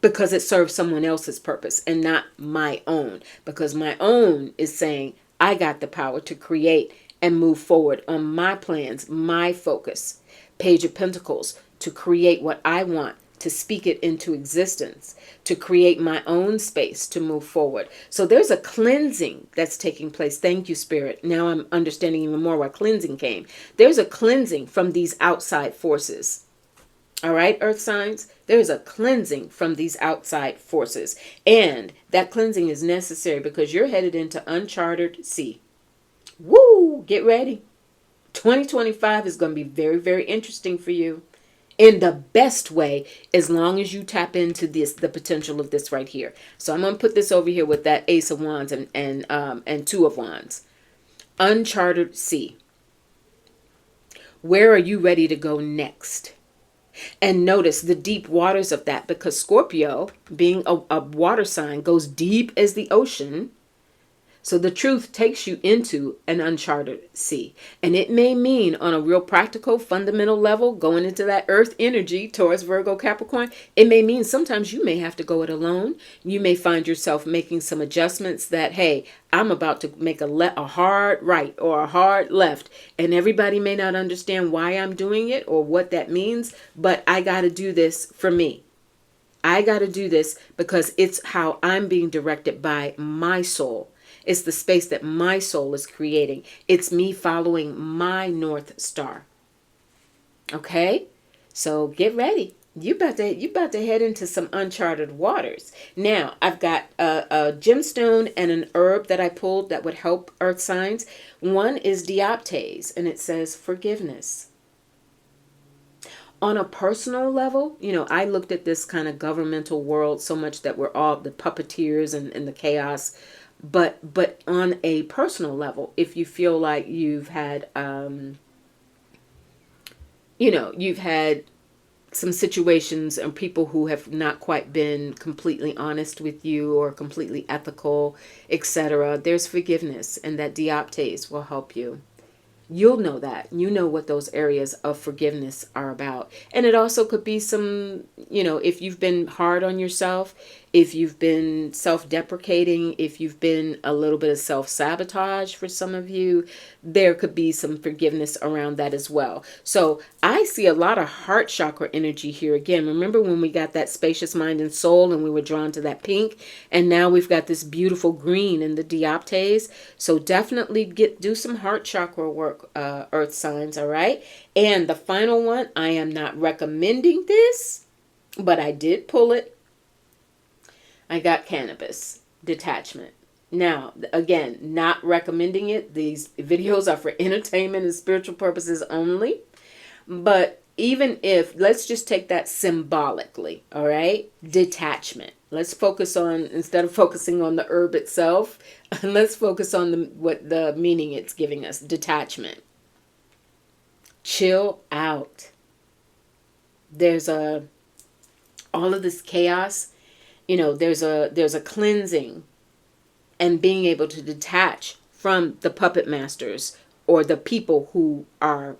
because it serves someone else's purpose and not my own. Because my own is saying, I got the power to create and move forward on my plans, my focus. Page of Pentacles, to create what I want, to speak it into existence, to create my own space to move forward. So there's a cleansing that's taking place. Thank you, Spirit. Now I'm understanding even more where cleansing came. There's a cleansing from these outside forces. All right, earth signs, there's a cleansing from these outside forces. And that cleansing is necessary because you're headed into uncharted sea. Woo! Get ready. 2025 is going to be very, very interesting for you in the best way, as long as you tap into this, the potential of this right here. So I'm going to put this over here with that Ace of Wands and Two of Wands. Uncharted sea. Where are you ready to go next? And notice the deep waters of that, because Scorpio, being a water sign, goes deep as the ocean. So the truth takes you into an uncharted sea. And it may mean on a real practical, fundamental level, going into that earth energy towards Virgo, Capricorn, it may mean sometimes you may have to go it alone. You may find yourself making some adjustments that, hey, I'm about to make a hard right or a hard left. And everybody may not understand why I'm doing it or what that means, but I got to do this for me. I got to do this because it's how I'm being directed by my soul. It's the space that my soul is creating. It's me following my North Star. Okay? So get ready. You about to head into some uncharted waters. Now, I've got a gemstone and an herb that I pulled that would help earth signs. One is dioptase, and it says forgiveness. On a personal level, I looked at this kind of governmental world so much that we're all the puppeteers and the chaos. But on a personal level, if you feel like you've had, you've had some situations and people who have not quite been completely honest with you or completely ethical, etc., there's forgiveness, and that dioptase will help you. You'll know that. You know what those areas of forgiveness are about. And it also could be some, if you've been hard on yourself, if you've been self-deprecating, if you've been a little bit of self-sabotage for some of you, there could be some forgiveness around that as well. So I see a lot of heart chakra energy here. Again, remember when we got that spacious mind and soul and we were drawn to that pink, and now we've got this beautiful green in the dioptase. So definitely do some heart chakra work, earth signs, all right? And the final one, I am not recommending this, but I did pull it. I got cannabis, detachment. Now, again, not recommending it. These videos are for entertainment and spiritual purposes only. But even if, let's just take that symbolically, all right? Detachment. Let's focus on, instead of focusing on the herb itself, let's focus on what the meaning it's giving us. Detachment. Chill out. There's all of this chaos. There's a cleansing and being able to detach from the puppet masters or the people who are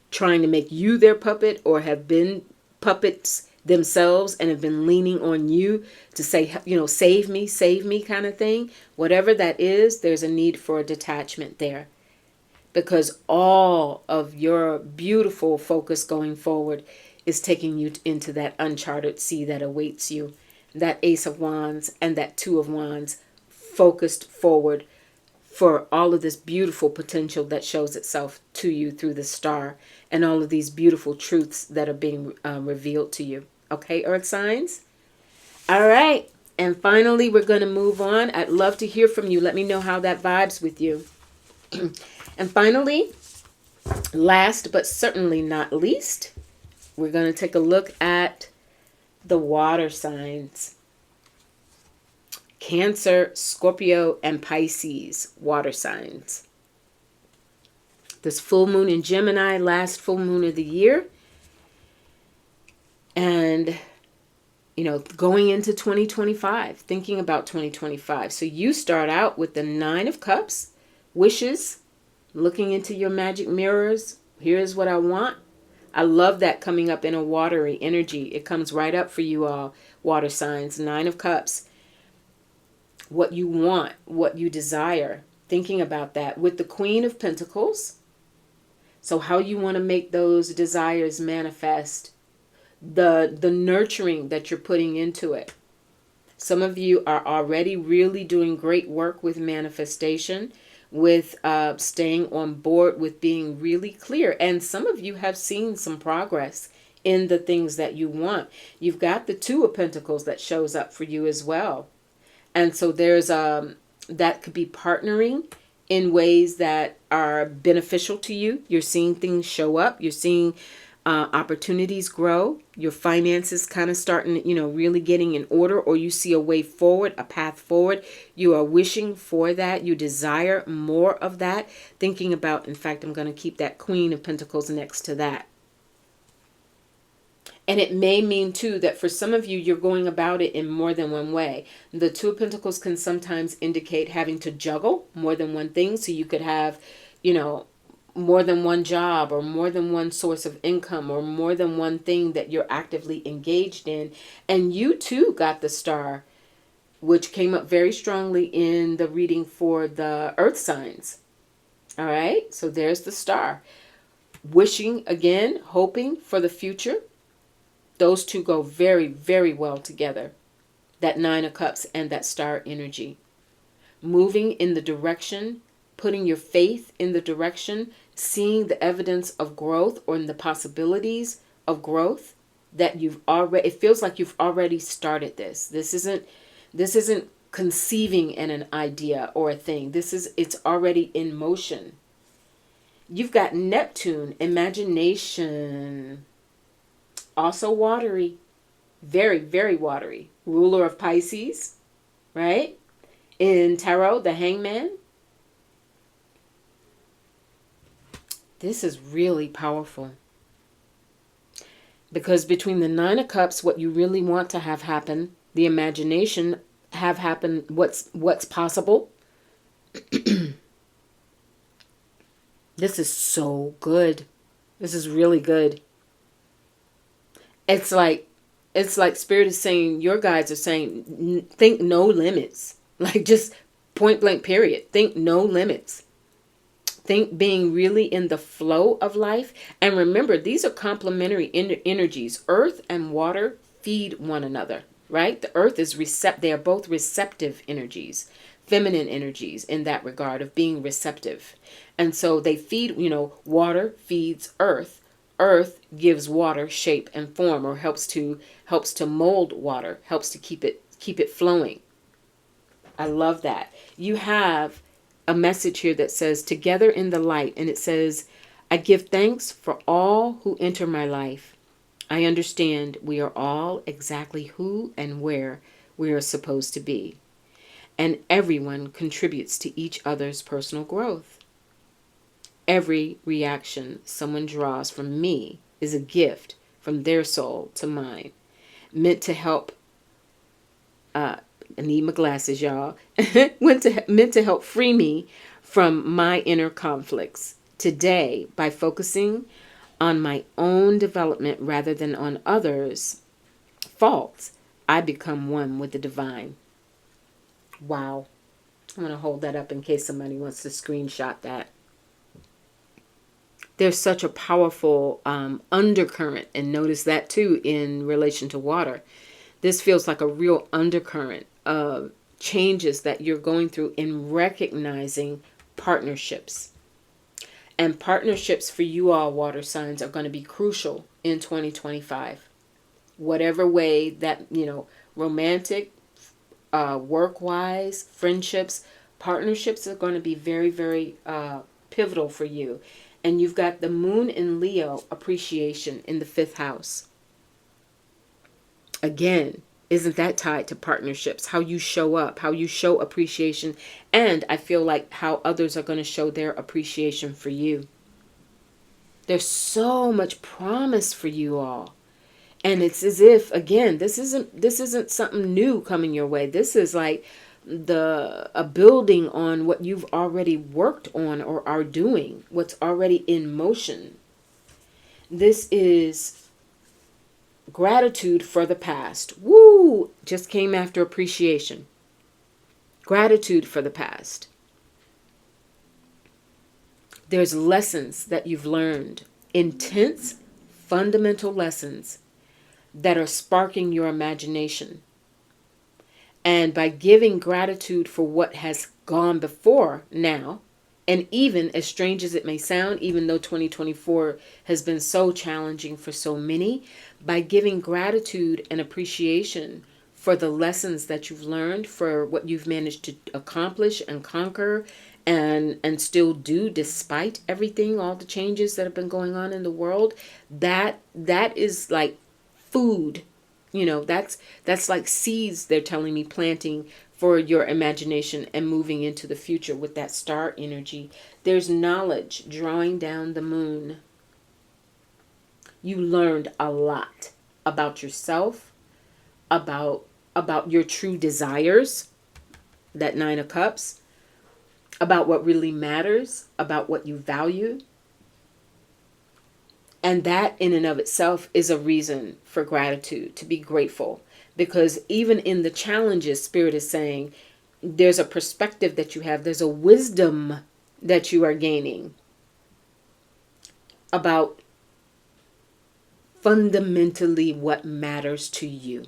trying to make you their puppet or have been puppets themselves and have been leaning on you to say, save me kind of thing. Whatever that is, there's a need for a detachment there, because all of your beautiful focus going forward is taking you into that uncharted sea that awaits you. That Ace of Wands and that Two of Wands focused forward for all of this beautiful potential that shows itself to you through the star and all of these beautiful truths that are being revealed to you. Okay, earth signs? All right. And finally, we're going to move on. I'd love to hear from you. Let me know how that vibes with you. And finally, last but certainly not least, we're going to take a look at the water signs. Cancer, Scorpio, and Pisces, water signs. This full moon in Gemini, last full moon of the year. And, going into 2025, thinking about 2025. So you start out with the Nine of Cups, wishes, looking into your magic mirrors. Here's what I want. I love that coming up in a watery energy. It comes right up for you all, water signs. 9 of Cups. What you want, what you desire. Thinking about that with the Queen of Pentacles. So how you want to make those desires manifest. The nurturing that you're putting into it. Some of you are already really doing great work with manifestation, with staying on board, with being really clear. And some of you have seen some progress in the things that you want. You've got the 2 of Pentacles that shows up for you as well. And so there's that could be partnering in ways that are beneficial to you. You're seeing things show up. You're seeing opportunities grow. Your finances kind of starting, really getting in order, or you see a way forward, a path forward. You are wishing for that. You desire more of that. Thinking about, in fact, I'm going to keep that Queen of Pentacles next to that. And it may mean, too, that for some of you, you're going about it in more than one way. The 2 of Pentacles can sometimes indicate having to juggle more than one thing. So you could have, more than one job, or more than one source of income, or more than one thing that you're actively engaged in. And you, too, got the Star, which came up very strongly in the reading for the Earth signs. All right. So there's the Star. Wishing, again, hoping for the future. Those two go very, very well together. That 9 of Cups and that Star energy. Moving in the direction, putting your faith in the direction, seeing the evidence of growth, or in the possibilities of growth that you've already, it feels like you've already started this. This isn't conceiving an idea or a thing. It's already in motion. You've got Neptune, imagination. Also watery, very, very watery. Ruler of Pisces, right? In Tarot, the Hangman. This is really powerful. Because between the 9 of Cups, what you really want to have happen, the imagination, have happen, what's possible. This is so good. This is really good. It's like Spirit is saying, your guides are saying, think no limits. Like, just point blank period. Think no limits. Think being really in the flow of life. And remember, these are complementary energies. Earth and water feed one another, right? The earth is they are both receptive energies, feminine energies in that regard of being receptive. And so they feed, water feeds earth. Earth gives water shape and form, or helps to mold water, helps to keep it flowing. I love that. You have a message here that says, together in the light, and it says, I give thanks for all who enter my life. I understand we are all exactly who and where we are supposed to be, and everyone contributes to each other's personal growth. Every reaction someone draws from me is a gift from their soul to mine, meant to help. I need my glasses, y'all. meant to help free me from my inner conflicts. Today, by focusing on my own development rather than on others' faults, I become one with the divine. Wow. I'm going to hold that up in case somebody wants to screenshot that. There's such a powerful undercurrent, and notice that too in relation to water. This feels like a real undercurrent of changes that you're going through in recognizing partnerships. And partnerships for you all, water signs, are going to be crucial in 2025. Whatever way that, romantic, work-wise, friendships, partnerships are going to be very, very pivotal for you. And you've got the moon in Leo, appreciation, in the 5th house. Again, isn't that tied to partnerships? How you show up, how you show appreciation. And I feel like how others are going to show their appreciation for you. There's so much promise for you all. And it's as if, again, this isn't something new coming your way. This is like a building on what you've already worked on or are doing, what's already in motion. This is gratitude for the past. Woo! Just came after appreciation. Gratitude for the past. There's lessons that you've learned. Intense, fundamental lessons that are sparking your imagination. And by giving gratitude for what has gone before now, and even as strange as it may sound, even though 2024 has been so challenging for so many, by giving gratitude and appreciation for the lessons that you've learned, for what you've managed to accomplish and conquer and still do despite everything, all the changes that have been going on in the world, that is like food. You know, that's like seeds they're telling me planting for your imagination and moving into the future with that star energy. There's knowledge drawing down the moon. You learned a lot about yourself, about your true desires, that Nine of Cups, about what really matters, about what you value. And that in and of itself is a reason for gratitude, to be grateful. Because even in the challenges, Spirit is saying, there's a perspective that you have. There's a wisdom that you are gaining about fundamentally what matters to you.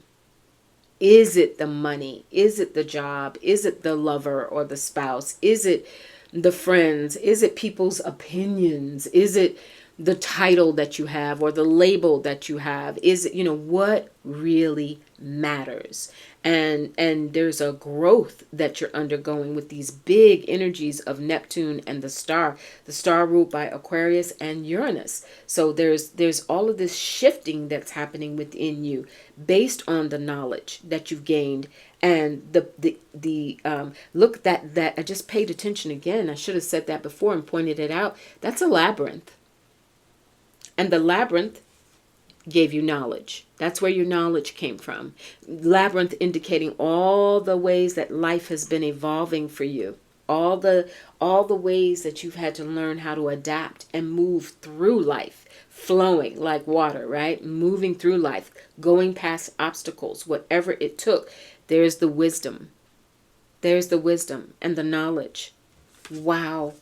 Is it the money? Is it the job? Is it the lover or the spouse? Is it the friends? Is it people's opinions? Is it the title that you have or the label that you have? Is it, what really matters? And there's a growth that you're undergoing with these big energies of Neptune and the star ruled by Aquarius and Uranus. So there's all of this shifting that's happening within you based on the knowledge that you've gained. And the look that I just paid attention again. I should have said that before and pointed it out. That's a labyrinth. And the labyrinth gave you knowledge. That's where your knowledge came from. Labyrinth indicating all the ways that life has been evolving for you. All the ways that you've had to learn how to adapt and move through life. Flowing like water, right? Moving through life. Going past obstacles. Whatever it took. There's the wisdom. There's the wisdom and the knowledge. Wow.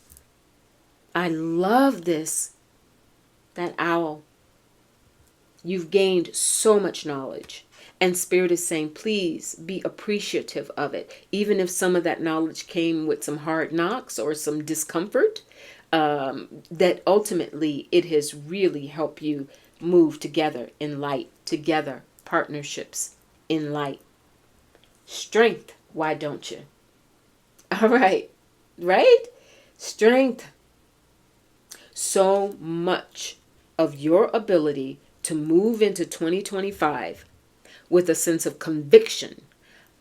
I love this. That owl. You've gained so much knowledge. And Spirit is saying, please be appreciative of it. Even if some of that knowledge came with some hard knocks or some discomfort, that ultimately it has really helped you move together in light. Together, partnerships in light. Strength, why don't you? All right. Right? Strength. So much of your ability to move into 2025 with a sense of conviction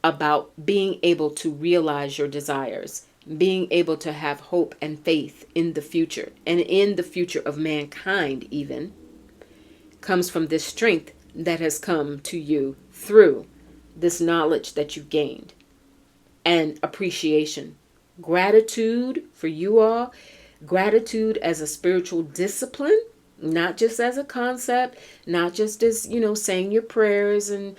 about being able to realize your desires, being able to have hope and faith in the future and in the future of mankind even, comes from this strength that has come to you through this knowledge that you've gained and appreciation. Gratitude for you all. Gratitude as a spiritual discipline, not just as a concept, not just as, saying your prayers and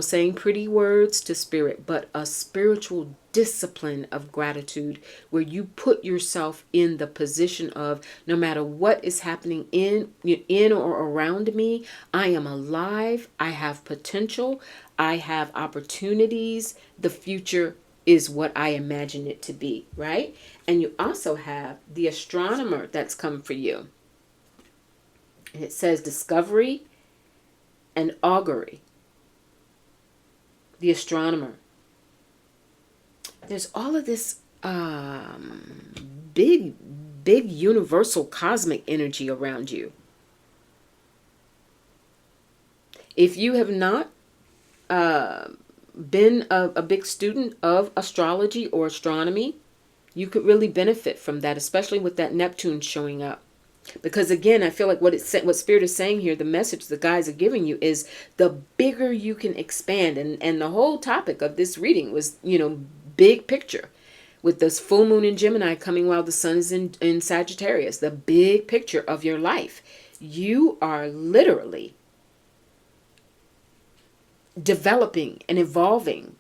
saying pretty words to Spirit, but a spiritual discipline of gratitude where you put yourself in the position of no matter what is happening in or around me, I am alive, I have potential, I have opportunities, the future is what I imagine it to be, right? And you also have the astronomer that's come for you. And it says discovery and augury. The astronomer. There's all of this big universal cosmic energy around you. If you have not been a big student of astrology or astronomy, you could really benefit from that, especially with that Neptune showing up. Because again, I feel like what Spirit is saying here, the message the guys are giving you is the bigger you can expand. And the whole topic of this reading was, big picture. With this full moon in Gemini coming while the sun is in Sagittarius, the big picture of your life. you are literally developing and evolving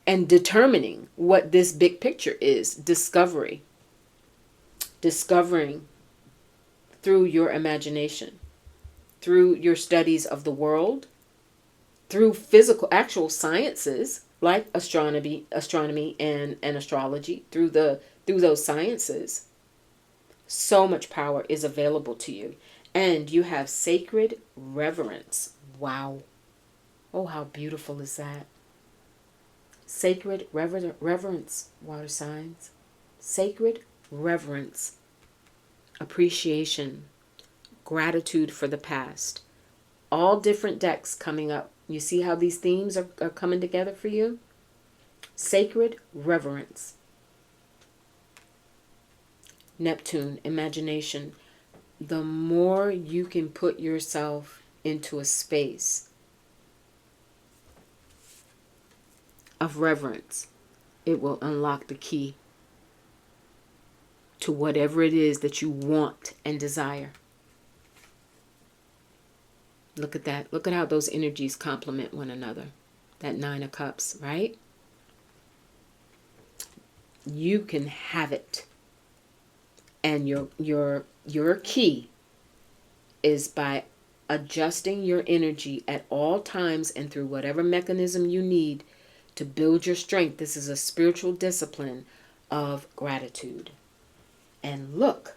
and determining what this big picture is. Discovering through your imagination, through your studies of the world, through physical, actual sciences like astronomy and astrology, through those sciences. So much power is available to you. And you have sacred reverence. Wow. Oh, how beautiful is that? Sacred reverence, water signs. Sacred reverence. Appreciation. Gratitude for the past. All different decks coming up. You see how these themes are coming together for you? Sacred reverence. Neptune, imagination. The more you can put yourself into a space of reverence, it will unlock the key to whatever it is that you want and desire. Look at that. Look at how those energies complement one another. That Nine of Cups, right? You can have it. And your key is by adjusting your energy at all times and through whatever mechanism you need to build your strength. This is a spiritual discipline of gratitude. And look,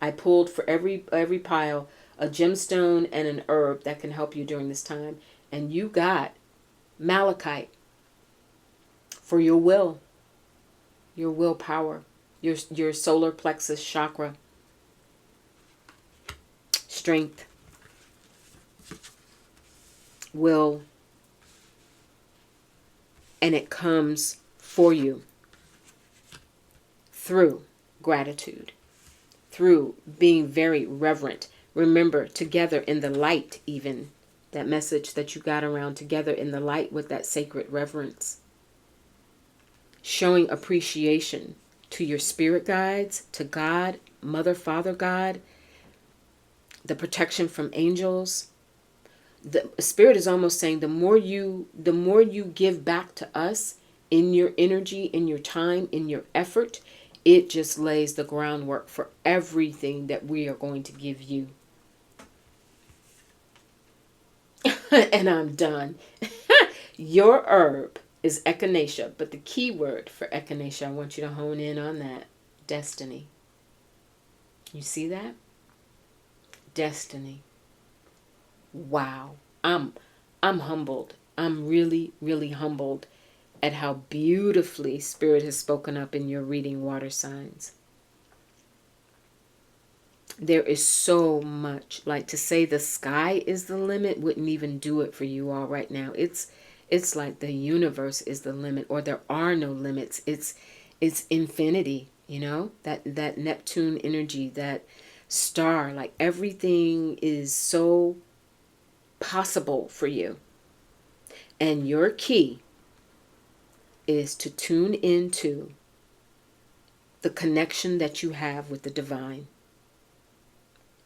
I pulled for every pile a gemstone and an herb that can help you during this time. And you got malachite for your willpower, your solar plexus chakra, strength, will, and it comes for you through gratitude, through being very reverent. Remember, together in the light, even that message that you got around, together in the light with that sacred reverence. Showing appreciation to your spirit guides, to God, Mother, Father, God, the protection from angels. The Spirit is almost saying the more you give back to us in your energy, in your time, in your effort, it just lays the groundwork for everything that we are going to give you. And I'm done. Your herb is echinacea, but the key word for echinacea, I want you to hone in on that. Destiny. You see that? Destiny. Wow. I'm humbled. I'm really, really humbled at how beautifully Spirit has spoken up in your reading, water signs. There is so much. Like, to say the sky is the limit wouldn't even do it for you all right now. It's like the universe is the limit, or there are no limits. It's infinity, you know? That Neptune energy, that star, like everything is so possible for you. And your key is to tune into the connection that you have with the divine,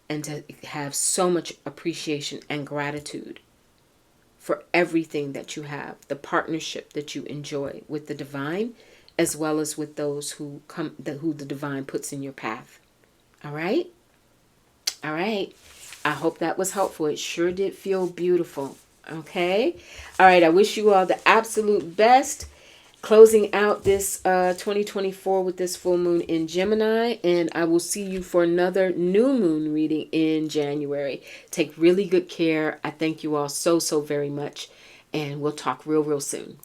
and to have so much appreciation and gratitude for everything that you have, the partnership that you enjoy with the divine, as well as with those who the divine puts in your path. All right? All right. I hope that was helpful. It sure did feel beautiful. Okay? All right. I wish you all the absolute best. Closing out this 2024 with this full moon in Gemini. And I will see you for another new moon reading in January. Take really good care. I thank you all so, so very much. And we'll talk real, real soon.